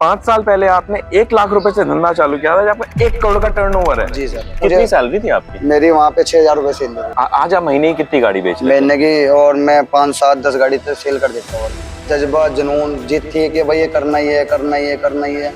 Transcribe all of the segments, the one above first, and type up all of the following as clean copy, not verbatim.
5 साल पहले आपने 1 लाख रुपए से धंधा चालू किया था, जब आपका 1 करोड़ का टर्नओवर है। जी सर। कितनी सैलरी थी आपकी? मेरी वहाँ पे 6,000 रुपए सेल थी। आज आप महीने की कितनी गाड़ी बेच लेते महीने की, और मैं 5, 7, 10 गाड़ी तो सेल कर देता हूँ। जज्बा, जुनून, जिद थी कि भाई ये करना ही है, करना ही है, करना ही है।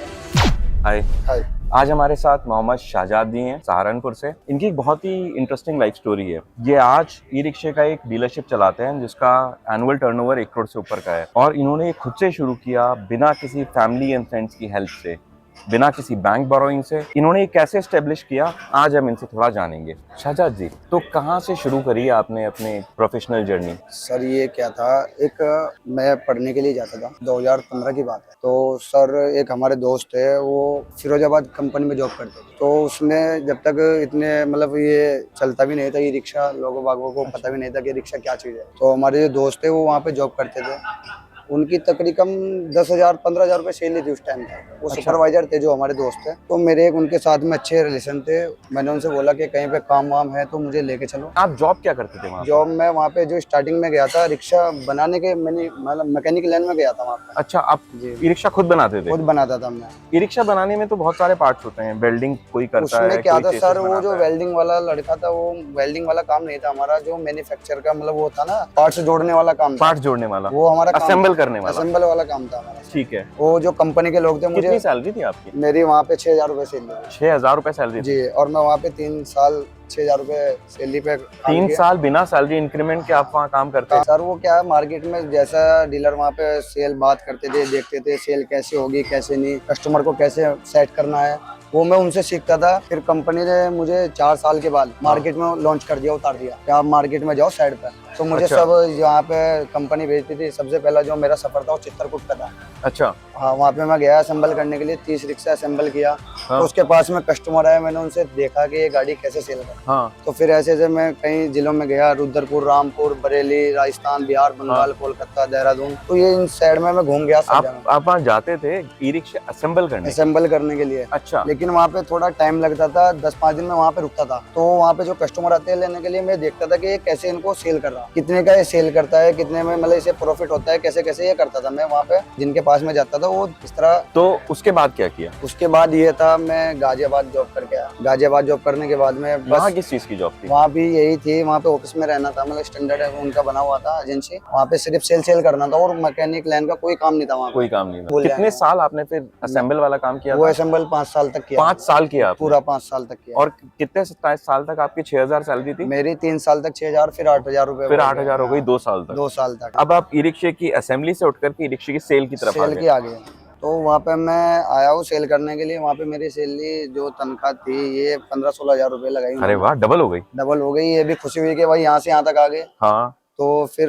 हाय, हाय। आज हमारे साथ मोहम्मद शाहजाद जी हैं सहारनपुर से। इनकी एक बहुत ही इंटरेस्टिंग लाइफ स्टोरी है। ये आज ई रिक्शे का एक डीलरशिप चलाते हैं जिसका एनुअल टर्नओवर 1 करोड़ से ऊपर का है, और इन्होंने ये खुद से शुरू किया बिना किसी फैमिली एंड फ्रेंड्स की हेल्प से, बिना किसी बैंक बोरोइंग से। इन्होंने ये कैसे एस्टेब्लिश किया, आज हम इनसे थोड़ा जानेंगे। शाहजाद जी, तो कहाँ से शुरू करी आपने अपने प्रोफेशनल जर्नी? सर ये क्या था, एक मैं पढ़ने के लिए जाता था, 2015 की बात है। तो सर एक हमारे दोस्त है, वो फिरोजाबाद कंपनी में जॉब करते थे। तो उसमें जब तक इतने मतलब ये चलता भी नहीं था, ये रिक्शा लोगों बागों को पता भी नहीं था कि रिक्शा क्या चीज़ है। तो हमारे जो दोस्त है वो वहाँ पे जॉब करते थे। उनकी तकरीबन 10,000 15,000 रुपए सैलरी थी उस टाइम पर। वो सुपरवाइजर थे जो हमारे दोस्त थे। तो मेरे एक उनके साथ में अच्छे रिलेशन थे। मैंने उनसे बोला कि कहीं पे काम वाम है तो मुझे लेके चलो। आप जॉब क्या करते थे वहाँ? जॉब में वहाँ पे जो स्टार्टिंग में गया था, रिक्शा बनाने के, मैंने मतलब मैकेनिक लाइन में गया था वहाँ पे। अच्छा, आप ई रिक्शा खुद बनाते थे? खुद बनाता था मैं। ई रिक्शा बनाने में तो बहुत सारे पार्ट्स होते हैं, वेल्डिंग कोई करता है, उसमें क्या कोई था चेसिस सर, वो बनाता जो है। वेल्डिंग वाला लड़का था, वो वेल्डिंग वाला काम नहीं था हमारा। जो मैन्युफैक्चर का मतलब वो था ना, पार्ट्स जोड़ने वाला काम था। पार्ट्स जोड़ने वाला, वो हमारा काम असेंबल था। करने वाला। असेंबल वाला काम था हमारा। ठीक है। वो जो कंपनी के लोग थे, कितनी मुझे सैलरी थी आपकी? मेरी वहाँ पे 6,000 रुपए सैलरी 6,000 रुपए सैलरी थी? जी। और मैं वहाँ पे 3 साल 6,000 रुपए सैलरी पे काम 3 किया। साल बिना सैलरी इंक्रीमेंट के आप वहाँ काम करते हैं? सर वो क्या है, मार्केट में जैसा डीलर वहाँ पे सेल बात करते थे, देखते थे सेल कैसे होगी कैसे नहीं, कस्टमर को कैसे सेट करना है, वो मैं उनसे सीखता था। फिर कंपनी ने मुझे 4 साल के बाद मार्केट में लॉन्च कर दिया, उतार दिया कि आप मार्केट में जाओ साइड पे। तो मुझे अच्छा। सब यहाँ पे कंपनी भेजती थी। सबसे पहला जो मेरा सफर था वो चित्रकूट का था। अच्छा। हाँ, वहाँ पे मैं गया असेंबल करने के लिए, 30 रिक्शा असेंबल किया। हाँ। तो उसके पास में कस्टमर आया, मैंने उनसे देखा कि ये गाड़ी कैसे सेल कर। हाँ। तो फिर ऐसे ऐसे मैं कई जिलों में गया, रुद्रपुर, रामपुर, बरेली, राजस्थान, बिहार, बंगाल, कोलकाता, देहरादून। तो ये इन साइड में मैं घूम गया सब जगह। आप वहाँ जाते थे ई रिक्शा असेंबल करने? असेंबल करने के लिए। अच्छा। लेकिन वहाँ पे थोड़ा टाइम लगता था, 10-5 दिन में वहाँ पे रुकता था। तो वहाँ पे जो कस्टमर आते हैं लेने के लिए, मैं देखता था कि ये कैसे इनको सेल कर रहा, कितने का ये सेल करता है, कितने में मतलब इसे प्रॉफिट होता है, कैसे कैसे ये करता था। मैं वहाँ पे जिनके पास में जाता था वो इस तरह। तो उसके बाद क्या किया? उसके बाद ये था, मैं गाजियाबाद जॉब करके आया। गाजियाबाद जॉब करने के बाद में वहाँ बस किस चीज की जॉब थी? वहाँ भी यही थी। वहाँ पे ऑफिस में रहना था, मतलब स्टैंडर्ड उनका बना हुआ था एजेंसी। वहाँ पे सिर्फ सेल करना था, और मैकेनिक लाइन का कोई काम नहीं था वहाँ पे। कोई काम नहीं था। बोल कितने जाएंगे। साल आपने फिर असेंबल वाला काम किया वो था? असेंबल 5 साल तक किया। 5 साल किया आपने? पूरा 5 साल तक किया। और कितने साल तक आपकी 6,000 सैलरी थी? मेरी 3 साल तक 6,000, फिर 8,000 रुपए। फिर 8,000 हो गई 2 साल तक? 2 साल तक। अब आप ई रिक्शे की असेंबली से उठकर के ई रिक्शे की सेल की तरफ आ सेल गए? की आ गए। तो वहाँ पे मैं आया हूँ सेल करने के लिए। वहाँ पे मेरी सैलरी जो तनख्वाह थी, ये 15-16 हज़ार रुपए लगाई। अरे वाह, डबल हो गई। डबल हो गई। ये भी खुशी हुई कि भाई यहाँ से यहाँ तक आ गए। हाँ। तो फिर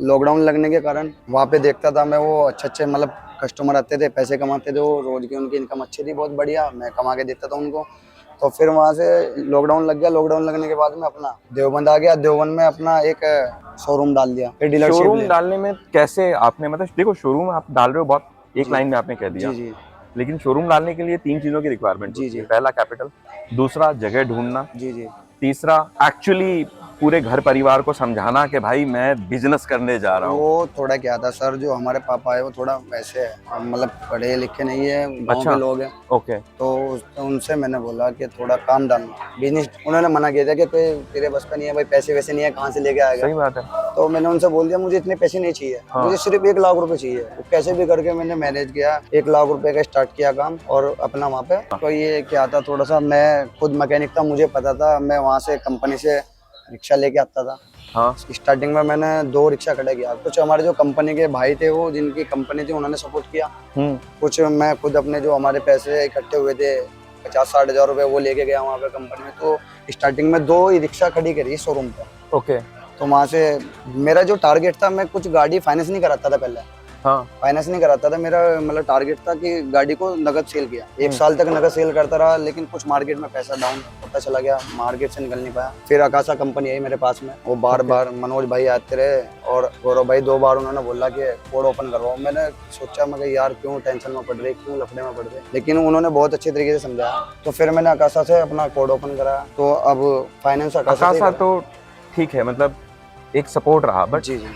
लॉकडाउन लगने के कारण वहाँ पे देखता था मैं, वो अच्छे मतलब कस्टमर आते थे, पैसे कमाते थे, वो रोज की उनकी इनकम अच्छी थी, बहुत बढ़िया, मैं कमा के देता था उनको। तो फिर वहाँ से लॉकडाउन लग गया। लॉकडाउन लगने के बाद में अपना देवबंद आ गया। देवबंद में अपना एक शोरूम डाल दिया, फिर डीलरशिप। शोरूम डालने में कैसे आपने, मतलब देखो शोरूम आप डाल रहे हो, बहुत एक लाइन में आपने कह दिया। जी जी। लेकिन शोरूम डालने के लिए 3 चीजों की रिक्वायरमेंट जी होती है। जी। पहला कैपिटल, दूसरा जगह ढूंढना, जी जी। तीसरा एक्चुअली पूरे घर परिवार को समझाना कि भाई मैं बिजनेस करने जा रहा हूँ। वो थोड़ा क्या था सर, जो हमारे पापा है वो थोड़ा वैसे है, मतलब पढ़े लिखे नहीं है, गाँव अच्छा। के लोग हैं। ओके। तो उनसे मैंने बोला कि थोड़ा काम डालना, बिजनेस। उन्होंने मना किया था कि कोई तेरे बस का नहीं है भाई, पैसे वैसे नहीं है, कहाँ से लेके आएगा। सही बात है। तो मैंने उनसे बोल दिया मुझे इतने पैसे नहीं चाहिए। हाँ। मुझे सिर्फ 1 लाख रुपए चाहिए। तो कैसे भी करके मैंने मैनेज किया, 1 लाख रुपए का स्टार्ट किया काम, और अपना वहाँ पे। तो ये क्या था, थोड़ा सा मैं खुद मैकेनिक था, मुझे पता था। मैं वहाँ से कंपनी से रिक्शा लेके आता था। हाँ। स्टार्टिंग में मैंने 2 रिक्शा खड़े किया। कुछ हमारे जो कंपनी के भाई थे, वो जिनकी कंपनी थी, उन्होंने सपोर्ट किया। कुछ मैं खुद अपने जो हमारे पैसे इकट्ठे हुए थे, 50-60 हज़ार रुपए, वो लेके गया वहाँ पे कंपनी में। तो स्टार्टिंग में 2 ही रिक्शा खड़ी करी शोरूम पे। ओके। तो वहाँ से मेरा जो टारगेट था, मैं कुछ गाड़ी फाइनेंस नहीं कराता था पहले। हाँ। फाइनेंस नहीं कराता था। मेरा मतलब टारगेट था कि गाड़ी को नगद सेल किया। 1 साल तक नगद सेल करता रहा, लेकिन कुछ मार्केट में पैसा डाउन होता चला गया, मार्केट से निकल नहीं पाया। फिर आकाशा कंपनी आई मेरे पास में। वो बार मनोज भाई आते रहे, और गौरव भाई 2 बार उन्होंने बोला कि कोड ओपन करवाओ। मैंने सोचा, मैं यार क्यों टेंशन में पड़ रही, क्यों लफड़े में पड़ रहे, लेकिन उन्होंने बहुत अच्छे तरीके से समझाया। तो फिर मैंने आकाशा से अपना कोड ओपन करा। तो अब फाइनेंस आकाशा तो ठीक है, मतलब एक सपोर्ट रहा। बट जी जी।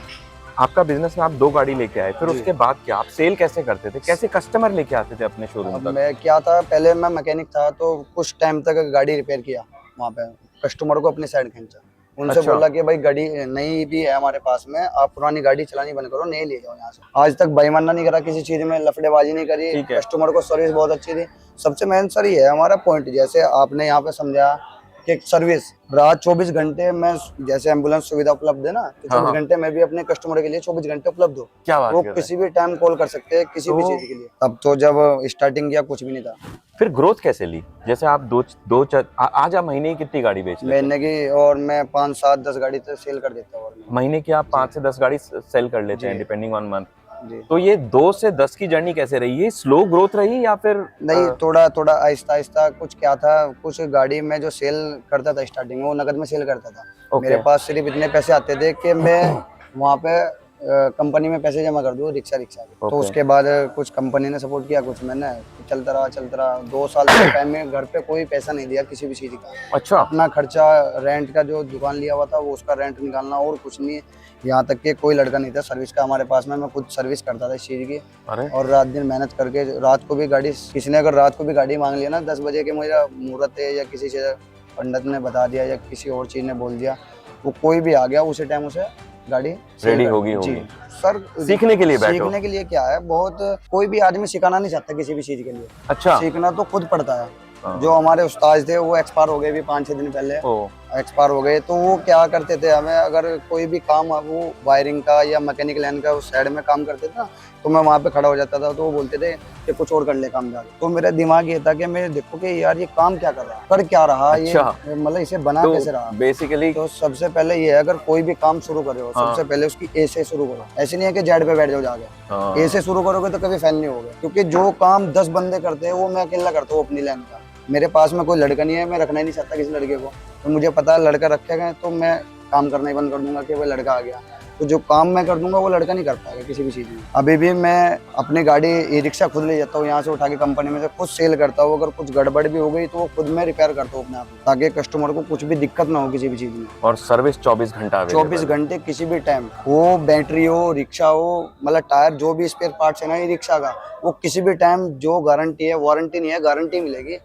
आपका बिजनेस में आप 2 गाड़ी लेके आए, फिर जी। उसके बाद क्या, आप सेल कैसे करते थे, कैसे कस्टमर लेके आते थे अपने शोरूम अब तक? मैं क्या था, पहले मैं मैकेनिक था, तो कुछ टाइम तक गाड़ी रिपेयर किया वहाँ पे, कस्टमर को अपनी साइड खींचा, उनसे अच्छा। बोला कि भाई गाड़ी नई भी है हमारे पास में, आप पुरानी गाड़ी चलानी बंद करो, नई ले जाओ यहाँ से। आज तक बेईमानी नहीं करा किसी चीज में, लफड़ेबाजी नहीं करी, ठीक है। कस्टमर को सर्विस बहुत अच्छी थी। सबसे मेन सर ये है हमारा पॉइंट, जैसे आपने यहाँ पे समझा कि सर्विस रात 24 घंटे में, जैसे एम्बुलेंस सुविधा उपलब्ध है ना, तो हाँ, 24 हाँ। घंटे में भी अपने कस्टमर के लिए 24 घंटे उपलब्ध हो। क्या बात वो कर रहे हैं? किसी भी टाइम कॉल कर सकते हैं किसी भी तो- चीज के लिए। अब तो जब स्टार्टिंग किया कुछ भी नहीं था। फिर ग्रोथ कैसे ली? जैसे आप आज आप महीने की कितनी गाड़ी बेच लेते हैं? महीने की, और मैं 5, 7, 10 गाड़ी तो सेल कर देता हूँ। और महीने की आप 5 से 10 गाड़ी सेल कर लेते हैं जी। Depending on month. जी तो ये 2 से 10 की जर्नी कैसे रही? ये स्लो ग्रोथ रही या फिर नहीं, थोड़ा थोड़ा आहिस्ता आहिस्ता। कुछ क्या था, कुछ गाड़ी में जो सेल करता था स्टार्टिंग में, वो नगद में सेल करता था। ओके। मेरे पास सिर्फ इतने पैसे आते थे कि मैं वहाँ पे कंपनी में पैसे जमा कर दूँ रिक्शा के। तो ओके। उसके बाद कुछ कंपनी ने सपोर्ट किया, कुछ मैंने, चलता रहा। 2 साल के टाइम में घर पे कोई पैसा नहीं दिया किसी भी चीज़ का। अच्छा। अपना खर्चा, रेंट का जो दुकान लिया हुआ था वो उसका रेंट निकालना, और कुछ नहीं। यहाँ तक कि कोई लड़का नहीं था सर्विस का हमारे पास में, मैं खुद सर्विस करता था इस चीज़ की। अरे और रात दिन मेहनत करके, रात को भी गाड़ी, किसी ने अगर रात को भी गाड़ी मांग लिया ना 10 बजे के, मेरा मुहूर्त है या किसी से पंडित ने बता दिया या किसी और चीज़ ने बोल दिया, वो कोई भी आ गया उसी टाइम उसे गाड़ी रेडी सेल होगी कर- जी होगी। सर, सीखने के लिए बैठो। सीखने के लिए क्या है, बहुत कोई भी आदमी सिखाना नहीं चाहता किसी भी चीज़ के लिए। अच्छा। सीखना तो खुद पड़ता है। हाँ। जो हमारे उस्ताद थे वो एक्सपायर हो गए भी 5-6 दिन पहले, ओ एक्सपायर हो गए। तो वो क्या करते थे, हमें अगर कोई भी काम, वो वायरिंग का या मैकेनिक लाइन का उस साइड में काम करते थे ना, तो मैं वहाँ पे खड़ा हो जाता था, तो वो बोलते थे कि कुछ और कर ले काम जाके। तो मेरा दिमाग ये था कि मैं देखो कि यार ये काम क्या कर रहा है, कर क्या रहा है, अच्छा। ये मतलब इसे बना तो कैसे रहा। बेसिकली तो सबसे पहले ये है, अगर कोई भी काम शुरू कर रहे हो, हाँ। सबसे पहले उसकी ए से शुरू करो। ऐसे नहीं है कि जेड पे बैठ जाओ जाके। ए से शुरू करोगे तो कभी फेल नहीं होगे, क्योंकि जो काम 10 बंदे करते हैं वो मैं अकेला करता हूँ अपनी लाइन का। मेरे पास में कोई लड़का नहीं है, मैं रखना ही नहीं चाहता किसी लड़के को। तो मुझे पता है लड़का रखे गए तो मैं काम करना ही बंद कर दूंगा कि वो लड़का आ गया। तो जो काम मैं कर दूंगा वो लड़का नहीं कर पाएगा किसी भी चीज़ में। अभी भी मैं अपनी गाड़ी ई रिक्शा खुद ले जाता हूँ, यहाँ से उठा के कंपनी में से खुद सेल करता हूँ। अगर कुछ गड़बड़ भी हो गई तो वो खुद मैं रिपेयर करता हूँ अपने आप, ताकि कस्टमर को कुछ भी दिक्कत ना हो किसी भी चीज़ में। और सर्विस 24 घंटा 24 घंटे किसी भी टाइम, वो बैटरी हो, रिक्शा हो, मतलब टायर, जो भी स्पेयर पार्ट्स है ना ये रिक्शा का, वो किसी भी टाइम, जो गारंटी है, वारंटी नहीं है, गारंटी मिलेगी।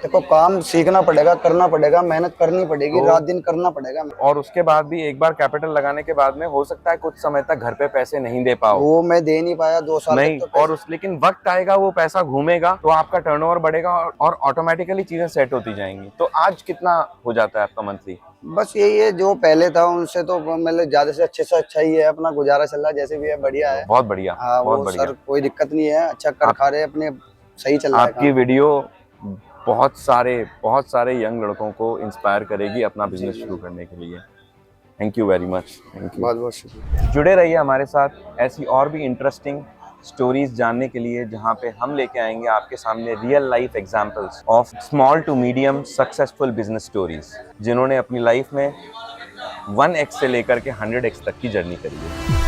देखो काम सीखना पड़ेगा, करना पड़ेगा, मेहनत करनी पड़ेगी, तो- रात दिन करना पड़ेगा। और उसके बाद भी एक बार कैपिटल लगाने के बाद में हो सकता है कुछ समय तक घर पे पैसे नहीं दे पाओ। वो मैं दे नहीं पाया 2 साल नहीं, तक तो और लेकिन वक्त आएगा, वो पैसा घूमेगा तो आपका टर्नओवर बढ़ेगा और ऑटोमेटिकली चीजें सेट होती जाएंगी। तो आज कितना हो जाता है आपका मंथली? बस यही है, जो पहले था उनसे तो मतलब ज्यादा से अच्छा ही है, अपना गुजारा चल रहा है, जैसे भी है, बढ़िया है। बहुत बढ़िया। हाँ, बहुत वो बढ़िया। सर कोई दिक्कत नहीं है, अच्छा कर खा रहे अपने, सही चल रहा है आपकी काम। वीडियो बहुत सारे यंग लड़कों को इंस्पायर करेगी अपना बिजनेस जी। शुरू करने के लिए। Thank you very much. Thank you. बहुत बहुत शुक्रिया। जुड़े रहिए हमारे साथ ऐसी और भी इंटरेस्टिंग स्टोरीज जानने के लिए, जहाँ पे हम लेके आएंगे आपके सामने real life examples of small to medium successful business stories, जिन्होंने अपनी लाइफ में 1x से लेकर के 100x तक की जर्नी करी है।